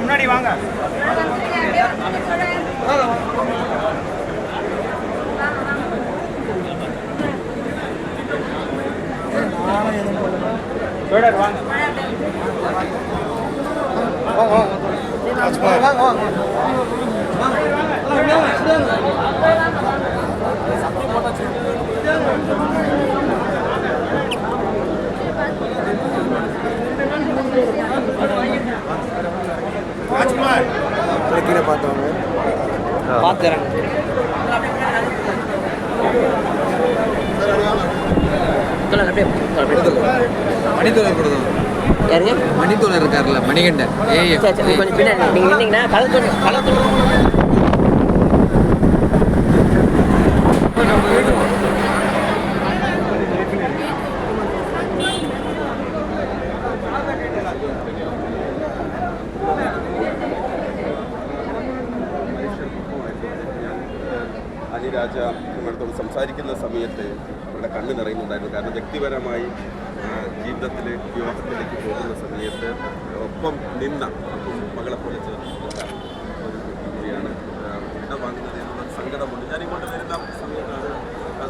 முன்னாடி வாங்க. கீழே பார்த்தவங்க பார்த்துறேன். மணித்தோழர் கொடுத்தோம். யாருங்க? மணித்தோழர் இருக்காருல்ல, மணிகண்டன். கொஞ்சம் பின்னாடி நீங்கள் நின்னீங்கன்னா கலத்தோடு അനിരാജ നമ്മളടുത്തോട് സംസാരിക്കുന്ന സമയത്ത് അവരുടെ കണ്ണ് നിറയുന്നുണ്ടായിരുന്നു. കാരണം വ്യക്തിപരമായി ജീവിതത്തിൽ വിവാഹത്തിലേക്ക് പോകുന്ന സമയത്ത് ഒപ്പം നിന്ന മകളെ പോലെ ചേർന്നിട്ടുള്ള ഒരു രീതിയാണ് ഇടവാങ്ങുന്നത് എന്നുള്ള സങ്കടമുണ്ട്. ഞാനിങ്ങോട്ട് വരുന്ന സമയത്താണ്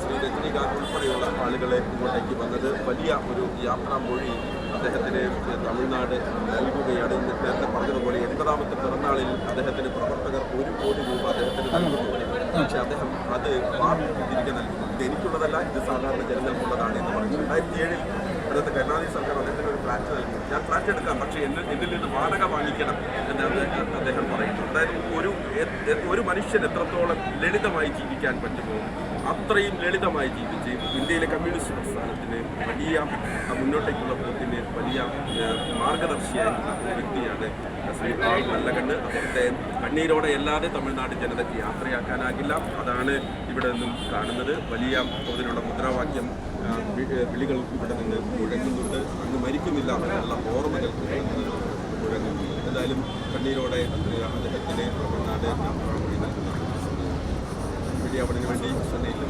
ശ്രീ രജനീകാന്ത് ഉൾപ്പെടെയുള്ള ആളുകളെ ഇങ്ങോട്ടേക്ക് വന്നത്. വലിയ ഒരു യാത്രാമൊഴി അദ്ദേഹത്തിന് തമിഴ്നാട് നൽകുകയാണ്. നേരത്തെ പറഞ്ഞതുപോലെ 80ാമത്തെ പിറന്നാളിൽ അദ്ദേഹത്തിന് പ്രവർത്തകർ 1 കോടി രൂപ അദ്ദേഹത്തിന് നൽകുന്നു. പക്ഷേ അദ്ദേഹം അത് തിരികെ നൽകുന്നു. ഇത് എനിക്കുള്ളതല്ല, ഇത് സാധാരണ ജനങ്ങൾക്കുള്ളതാണ് എന്ന് പറഞ്ഞു. 2007 അന്നത്തെ കരുണാനിധി സർക്കാർ അദ്ദേഹത്തിന് ഒരു ഫ്ലാറ്റ് നൽകി. ഞാൻ ഫ്ലാറ്റ് എടുക്കാം, പക്ഷേ എന്നിൽ നിന്ന് വാടക വാങ്ങിക്കണം എന്ന് അദ്ദേഹം പറയുന്നു. അതായത് ഒരു മനുഷ്യൻ എത്രത്തോളം ലളിതമായി ജീവിക്കാൻ പറ്റുമോ അത്രയും ലളിതമായി ജീവിച്ച് ഇന്ത്യയിലെ കമ്മ്യൂണിസ്റ്റ് പ്രസ്ഥാനത്തിന് വലിയ മുന്നോട്ടേക്കുള്ള പോക്കിന് വലിയ മാർഗദർശിയായിട്ടുള്ള ഒരു വ്യക്തിയാണ് ശ്രീ നല്ലകണ്ണ്. അദ്ദേഹത്തെ കണ്ണീരോടെ അല്ലാതെ തമിഴ്നാട് ജനതയ്ക്ക് യാത്രയാക്കാനാകില്ല. അതാണ് ഇവിടെ നിന്നും കാണുന്നത്. വലിയ തോതിലുള്ള മുദ്രാവാക്യം വിളികൾ ഇവിടെ നിന്ന് മുഴങ്ങുന്നുണ്ട്. അങ്ങ് മരിക്കുന്നില്ല എന്നുള്ള ഓർമ്മകൾ മുഴങ്ങുന്നു. എന്തായാലും കണ്ണീരോടെ അദ്ദേഹത്തിന് തമിഴ്നാട് യാത്രാമൊഴി നൽകുന്ന അവന് വേണ്ടി ചെന്നൈയിൽ